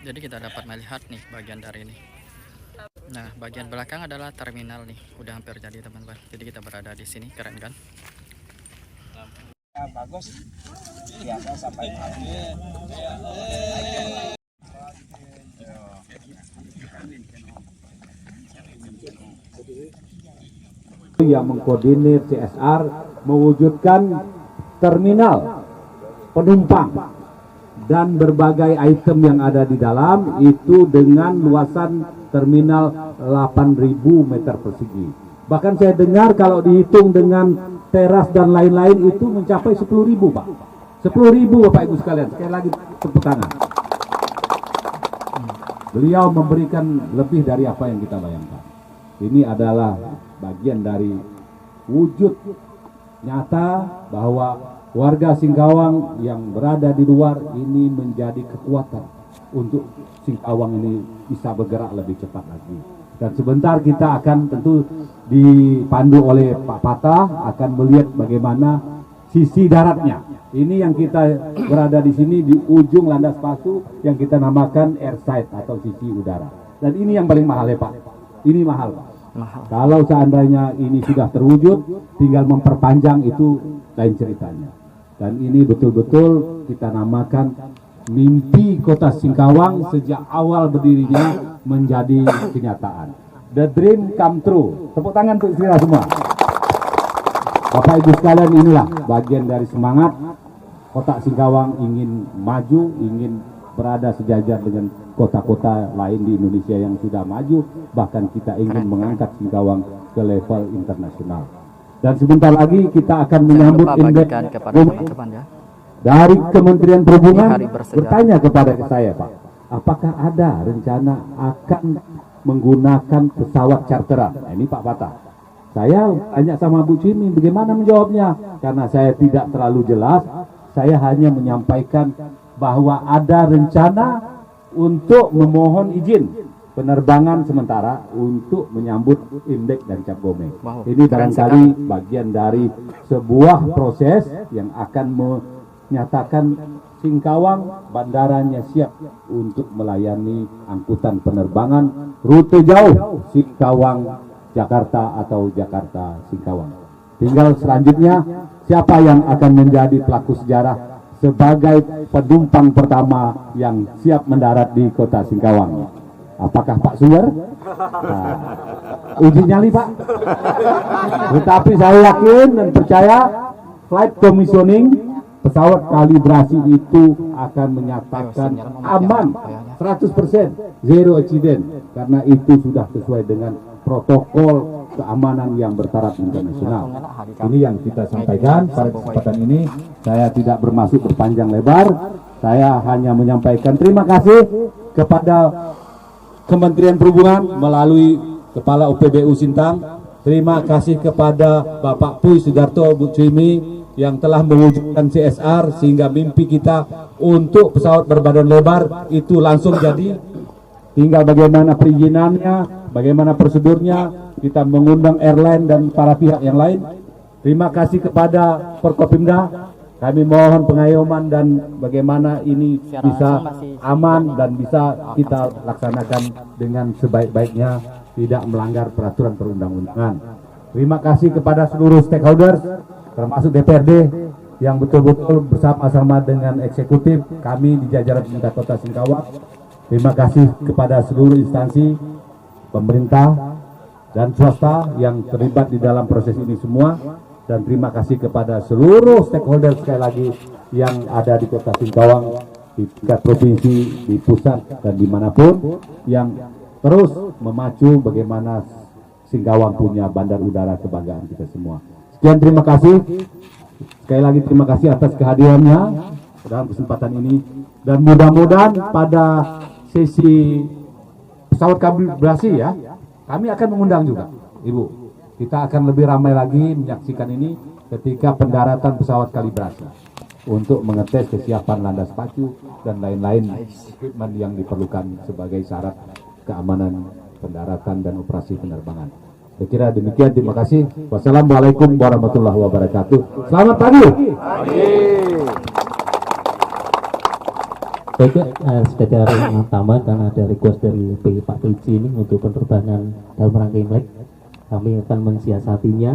Jadi kita dapat melihat nih bagian dari ini. Nah, bagian belakang adalah terminal nih, udah hampir jadi teman-teman. Jadi kita berada di sini, keren kan? Ya, bagus. Biasa sampai pagi. Yang mengkoordinir CSR mewujudkan terminal penumpang dan berbagai item yang ada di dalam itu dengan luasan terminal 8.000 meter persegi. Bahkan saya dengar kalau dihitung dengan teras dan lain-lain itu mencapai 10.000, Pak. 10.000 Bapak Ibu sekalian. Sekali lagi tepuk tangan. Beliau memberikan lebih dari apa yang kita bayangkan. Ini adalah bagian dari wujud nyata bahwa warga Singkawang yang berada di luar ini menjadi kekuatan untuk Singkawang ini bisa bergerak lebih cepat lagi. Dan sebentar kita akan tentu dipandu oleh Pak Patah akan melihat bagaimana sisi daratnya. Ini yang kita berada di sini di ujung landas pasu yang kita namakan airside atau sisi udara. Dan ini yang paling mahal ya Pak. Ini mahal Pak. Kalau seandainya ini sudah terwujud, tinggal memperpanjang itu lain ceritanya. Dan ini betul-betul kita namakan mimpi kota Singkawang sejak awal berdirinya menjadi kenyataan. The dream come true. Tepuk tangan untuk Sira semua. Bapak Ibu sekalian, inilah bagian dari semangat kota Singkawang ingin maju, ingin berada sejajar dengan kota-kota lain di Indonesia yang sudah maju, bahkan kita ingin mengangkat Singkawang ke level internasional. Dan sebentar lagi kita akan menyambut indeks dari Kementerian Perhubungan. Bertanya kepada saya Pak, apakah ada rencana akan menggunakan pesawat charteran? Nah, ini Pak Patah. Saya tanya sama Bu Cimi, bagaimana menjawabnya? Karena saya tidak terlalu jelas, saya hanya menyampaikan bahwa ada rencana untuk memohon izin penerbangan sementara untuk menyambut Imlek dan Cap Gomeh. Ini barangkali bagian dari sebuah proses yang akan menyatakan Singkawang bandaranya siap untuk melayani angkutan penerbangan rute jauh Singkawang Jakarta atau Jakarta Singkawang. Tinggal selanjutnya siapa yang akan menjadi pelaku sejarah sebagai penumpang pertama yang siap mendarat di kota Singkawang. Apakah Pak Suwer? Nah, uji nyali Pak. Tetapi saya yakin dan percaya flight commissioning pesawat kalibrasi itu akan menyatakan aman 100%, zero accident, karena itu sudah sesuai dengan protokol keamanan yang bertaraf internasional. Ini yang kita sampaikan pada kesempatan ini. Saya tidak bermaksud berpanjang lebar, saya hanya menyampaikan terima kasih kepada Kementerian Perhubungan melalui Kepala UPBU Sintang. Terima kasih kepada Bapak Puy Sudarto, Bu Cimi yang telah mewujudkan CSR sehingga mimpi kita untuk pesawat berbadan lebar itu langsung jadi. Tinggal bagaimana perizinannya, bagaimana prosedurnya, kita mengundang airline dan para pihak yang lain. Terima kasih kepada Forkopimda. Kami mohon pengayoman dan bagaimana ini bisa aman dan bisa kita laksanakan dengan sebaik-baiknya, tidak melanggar peraturan perundang-undangan. Terima kasih kepada seluruh stakeholders, termasuk DPRD yang betul-betul bersama-sama dengan eksekutif kami di jajaran pemerintah Kota Singkawang. Terima kasih kepada seluruh instansi pemerintah dan swasta yang terlibat di dalam proses ini semua. Dan terima kasih kepada seluruh stakeholder sekali lagi yang ada di Kota Singkawang, di tingkat provinsi, di pusat, dan dimanapun yang terus memacu bagaimana Singkawang punya bandar udara kebanggaan kita semua. Sekian, terima kasih. Sekali lagi terima kasih atas kehadirannya dalam kesempatan ini. Dan mudah-mudahan pada sesi pesawat kalibrasi ya, kami akan mengundang juga Ibu. Kita akan lebih ramai lagi menyaksikan ini ketika pendaratan pesawat kalibrasi untuk mengetes kesiapan landas pacu dan lain-lain equipment yang diperlukan sebagai syarat keamanan pendaratan dan operasi penerbangan. Saya kira demikian, terima kasih. Wassalamualaikum warahmatullahi wabarakatuh. Selamat pagi. Baik, sekedar tambahan, ada request dari Pak PJ ini untuk penerbangan dalam rangka Imlek. Kami akan mensiasatinya.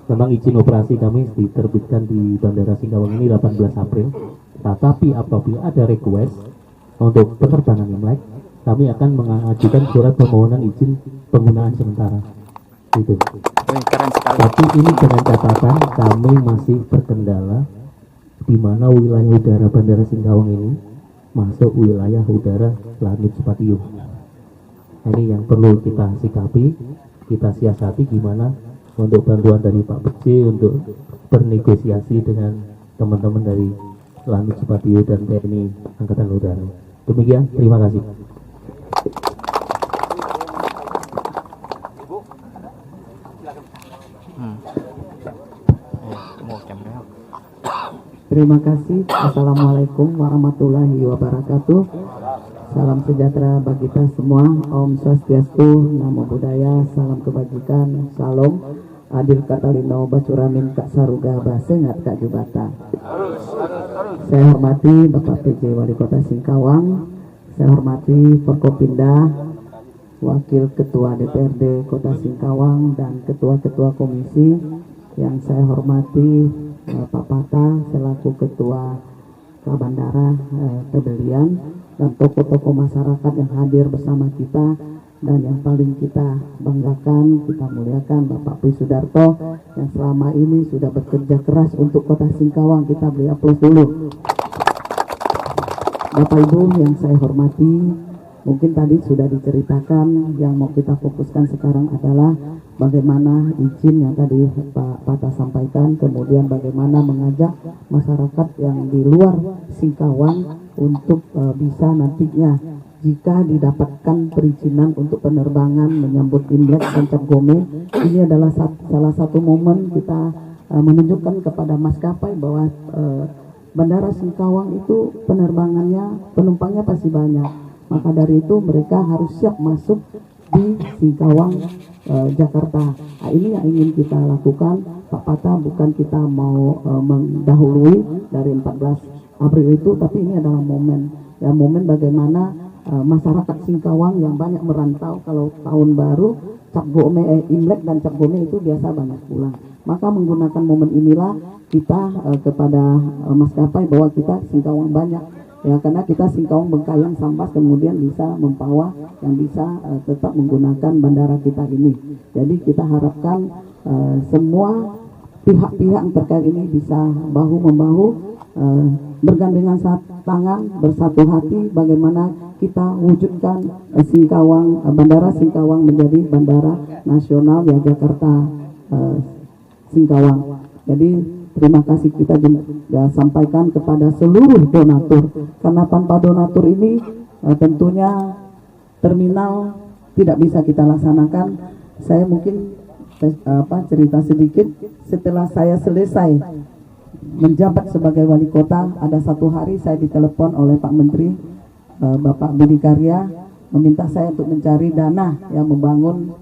Memang izin operasi kami diterbitkan di Bandara Singkawang ini 18 April. Tetapi apabila ada request untuk penerbangan Imlek, kami akan mengajukan surat permohonan izin penggunaan sementara. Itu. Keren sekali. Tapi ini dengan catatan kami masih berkendala di mana wilayah udara Bandara Singkawang ini masuk wilayah udara Lanut Supadio. Ini yang perlu kita sikapi, kita siasati gimana untuk bantuan dari Pak PJ untuk bernegosiasi dengan teman-teman dari Lanut Supadio dan TNI Angkatan Udara. Demikian, terima kasih. Terima kasih. Assalamualaikum warahmatullahi wabarakatuh. Salam sejahtera bagi kita semua. Om Swastiastu, Namo Buddhaya, salam kebajikan, salam. Adil Katalino Bacuramin Kak Saruga Basengat Kak Jubata. Saya hormati Bapak PJ Wali Kota Singkawang. Saya hormati Forkopimda, Wakil Ketua DPRD Kota Singkawang dan Ketua-Ketua Komisi. Yang saya hormati Pak Pata selaku Ketua Kabandara Tebelian dan tokoh-tokoh masyarakat yang hadir bersama kita, dan yang paling kita banggakan, kita muliakan Bapak Pui Sudarto yang selama ini sudah bekerja keras untuk Kota Singkawang. Kita beri aplaus dulu. Bapak Ibu yang saya hormati, mungkin tadi sudah diceritakan, yang mau kita fokuskan sekarang adalah bagaimana izin yang tadi Pak Pata sampaikan, kemudian bagaimana mengajak masyarakat yang di luar Singkawang untuk bisa nantinya jika didapatkan perizinan untuk penerbangan menyambut Imlek dan Cap Gome. Ini adalah salah satu momen kita menunjukkan kepada maskapai bahwa Bandara Singkawang itu penumpangnya pasti banyak. Maka dari itu mereka harus siap masuk di Singkawang, Jakarta. Nah, ini yang ingin kita lakukan, Pak Pata. Bukan kita mau mendahului dari 14 April itu, tapi ini adalah momen bagaimana masyarakat Singkawang yang banyak merantau. Kalau tahun baru, Cap Gome, Imlek dan Cap Gome itu biasa banyak pulang. Maka menggunakan momen inilah kita kepada maskapai bahwa kita Singkawang banyak. Ya, karena kita Singkawang Bengkayang Sampas kemudian bisa Mempawah yang bisa tetap menggunakan bandara kita ini. Jadi kita harapkan semua pihak-pihak yang terkait ini bisa bahu-membahu, bergandengan tangan, bersatu hati, bagaimana kita wujudkan Singkawang, Bandara Singkawang menjadi bandara nasional ya Jakarta Singkawang. Jadi terima kasih kita juga sampaikan kepada seluruh donatur, karena tanpa donatur ini tentunya terminal tidak bisa kita laksanakan. Saya mungkin cerita sedikit, setelah saya selesai menjabat sebagai wali kota, ada satu hari saya ditelepon oleh Pak Menteri Bapak Budi Karya meminta saya untuk mencari dana yang membangun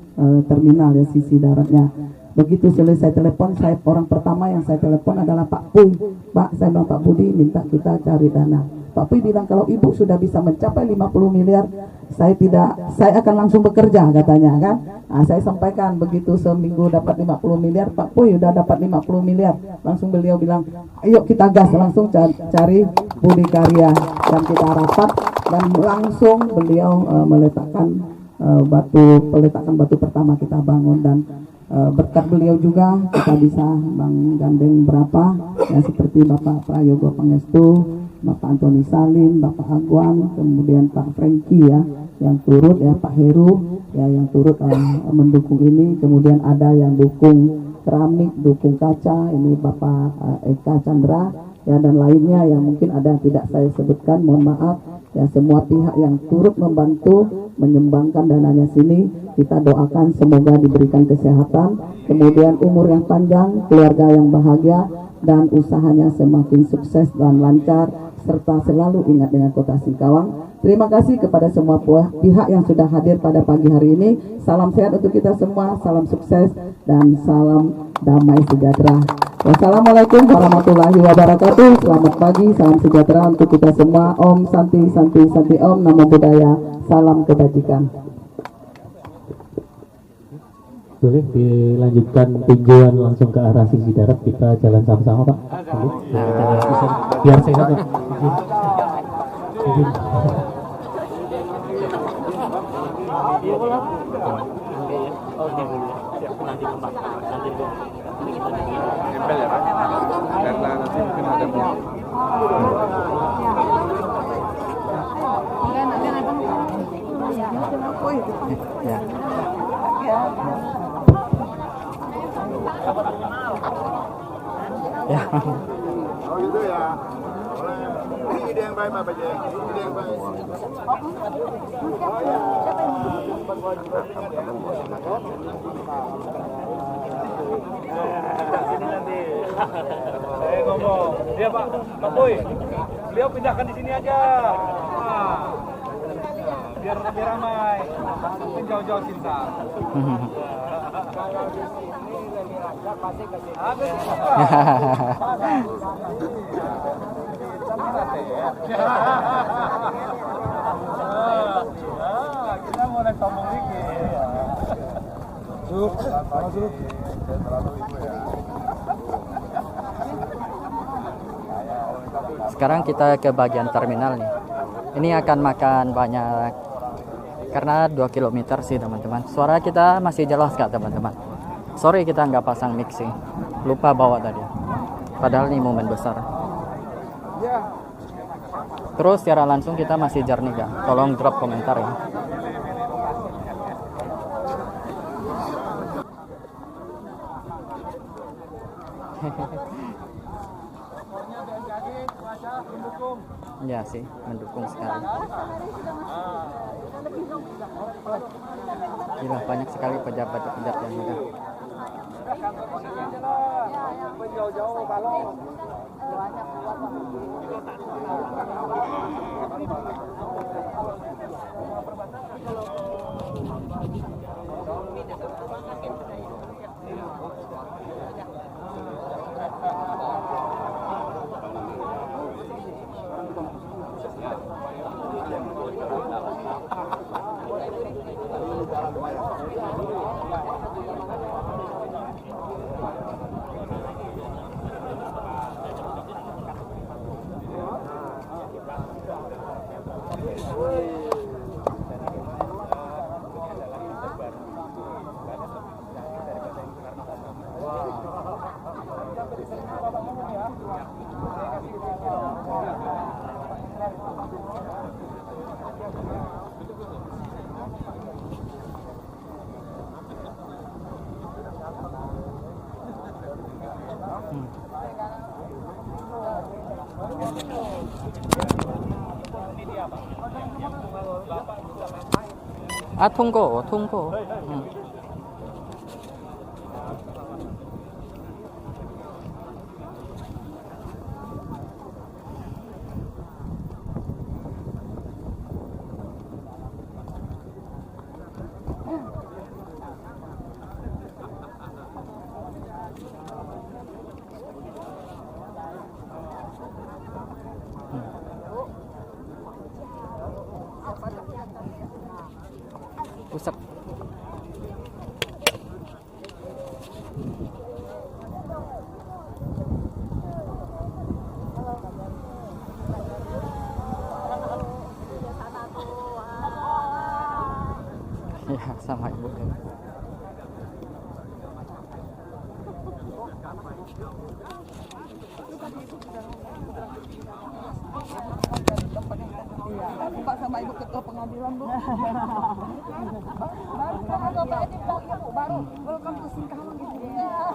terminal ya sisi daratnya. Begitu selesai telepon, orang pertama yang saya telepon adalah Pak Pui. Pak, saya bilang Pak Budi minta kita cari dana. Pak Pui bilang kalau Ibu sudah bisa mencapai 50 miliar, saya akan langsung bekerja katanya kan. Nah, saya sampaikan begitu seminggu dapat 50 miliar, Pak Pui udah dapat 50 miliar. Langsung beliau bilang, ayo kita gas, langsung cari Budi Karya. Dan kita rapat dan langsung beliau meletakkan batu pertama kita bangun. Dan berkat beliau juga kita bisa menggandeng berapa ya, seperti Bapak Prayogo Pangestu, Bapak Antoni Salim, Bapak Agwan, kemudian Pak Franky ya yang turut ya, Pak Heru ya yang turut mendukung ini. Kemudian ada yang dukung keramik, dukung kaca, ini Bapak Eka Chandra ya, dan lainnya yang mungkin ada yang tidak saya sebutkan, mohon maaf ya. Semua pihak yang turut membantu menyumbangkan dananya sini, kita doakan semoga diberikan kesehatan, kemudian umur yang panjang, keluarga yang bahagia, dan usahanya semakin sukses dan lancar, serta selalu ingat dengan Kota Singkawang. Terima kasih kepada semua pihak yang sudah hadir pada pagi hari ini. Salam sehat untuk kita semua, salam sukses, dan salam damai sejahtera. Wassalamualaikum warahmatullahi wabarakatuh. Selamat pagi, salam sejahtera untuk kita semua. Om Santi Santi Santi Om, Namo Buddhaya, salam kebajikan. Boleh dilanjutkan tinjauan langsung ke arah sisi darat, kita jalan sama-sama Pak. Boleh? Biar sehat Pak. Izin. Ya. Ya. Oh gitu ya. Ini ide yang baik Pak Baje. Ide yang baik. Saya ngomong, dia Pak Boy, beliau pindahkan di sini aja. Biar lebih ramai, mungkin jauh-jauh cinta. Kita mau naik sombong dikit. Sekarang kita ke bagian terminal nih. Ini akan makan banyak karena 2 km sih teman-teman. Suara kita masih jelas kak teman-teman. Sorry kita nggak pasang mixing, lupa bawa tadi. Padahal ini momen besar. Terus secara langsung kita masih jernih kak. Tolong drop komentar ya. Ya sih, mendukung sekali. Gila, banyak sekali pejabat-pejabat yang udah. Tunggu. Pusat. Ya, sama ibu. Pak sama ibu ketua pengadilan bu. Baru sama bapak ini bilangnya bu, baru welcome to Singkawang gitu ya.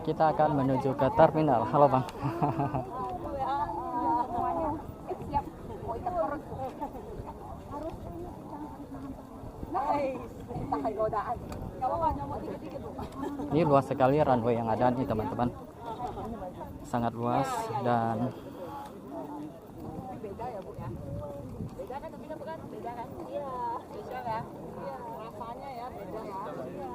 Kita akan menuju ke terminal. Halo bang. Ini luas sekali runway yang ada nih teman-teman. sangat luas dan Beda ya Bu ya? Beda kan tapi bukan beda kan? Iya, beda kan? Iya, rasanya ya beda ya. Iya.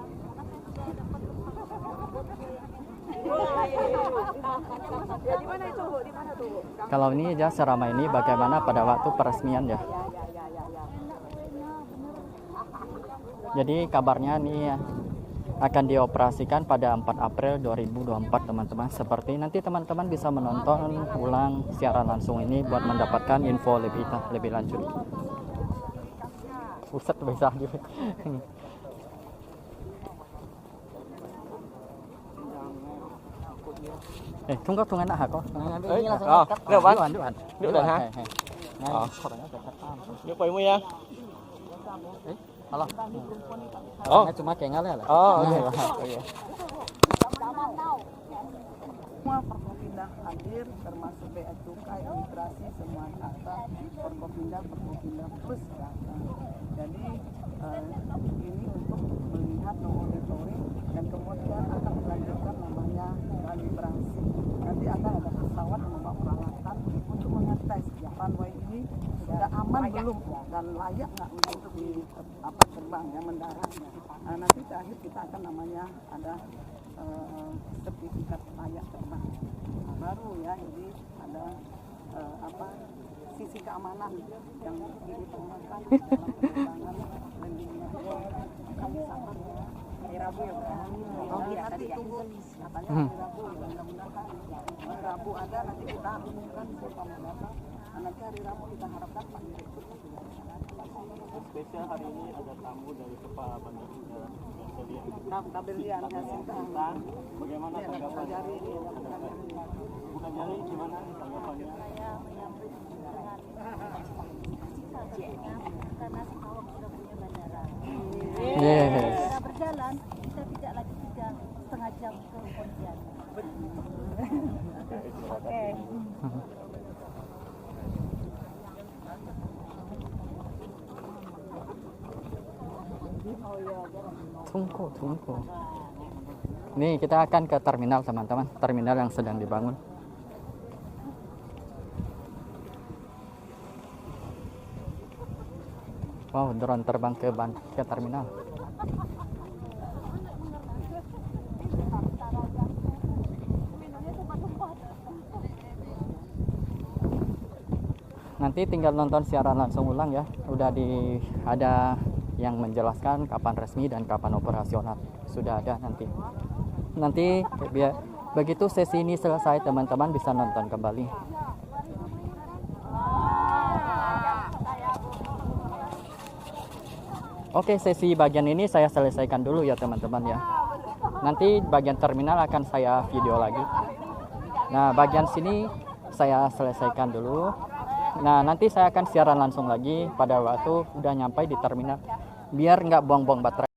Ya di mana itu Bu? Di mana tuh Bu? kalau ini aja seramai ini bagaimana pada waktu peresmian ya. Jadi kabarnya ini akan dioperasikan pada 4 April 2024 teman-teman. Seperti nanti teman-teman bisa menonton ulang siaran langsung ini buat mendapatkan info lebih lanjut. Pusat bisa juga. Không có phương án nào hả con? Được bác. Được rồi hả? Được 70 ya? Halo. Oh. Cuma kayaknya lah. Oh, oke. Semua Forkopimda hadir termasuk bea cukai, imigrasi, semua kata Forkopimda plus kata. Jadi ini untuk melihat monitoring dan kemudian akan melanjutkan namanya kalibrasi. Nanti akan ada pesawat yang membawa peralatan untuk mengetes runway ini sudah aman belum dan layak nggak untuk di terbang ya mendarat. Nanti terakhir kita akan namanya ada sertifikat layak terbang baru ya, jadi ada sisi keamanan yang diutamakan dalam penerbangan landingnya. Kami sabar ya, hari Rabu ya Bu. Nanti tunggu katanya hari Rabu, mudah-mudahan hari Rabu ada, nanti kita umumkan siapa yang datang. Nanti hari Rabu kita harapkan Pak Direkturnya juga Spesial hari ini ada tamu dari Kepala Bandar Udara Kabelian Yasinta. Bagaimana tanggapannya? Jari ini Bukan jari, gimana tanggapannya? Saya menyambut dengan karena Singkawang sudah punya bandara. Yes. Bandara berjalan, kita tidak lagi 3,5 jam ke Pontianak. Oke. Tunggu. Nih kita akan ke terminal teman-teman, terminal yang sedang dibangun. Wow, drone terbang ke terminal. Nanti tinggal nonton siaran langsung ulang ya. Ada yang menjelaskan kapan resmi dan kapan operasional. Sudah ada nanti. Nanti begitu sesi ini selesai teman-teman bisa nonton kembali. Oke, sesi bagian ini saya selesaikan dulu ya teman-teman ya. Nanti bagian terminal akan saya video lagi. Nah, bagian sini saya selesaikan dulu. Nah, nanti saya akan siaran langsung lagi pada waktu udah nyampe di terminal. Biar nggak buang-buang baterai.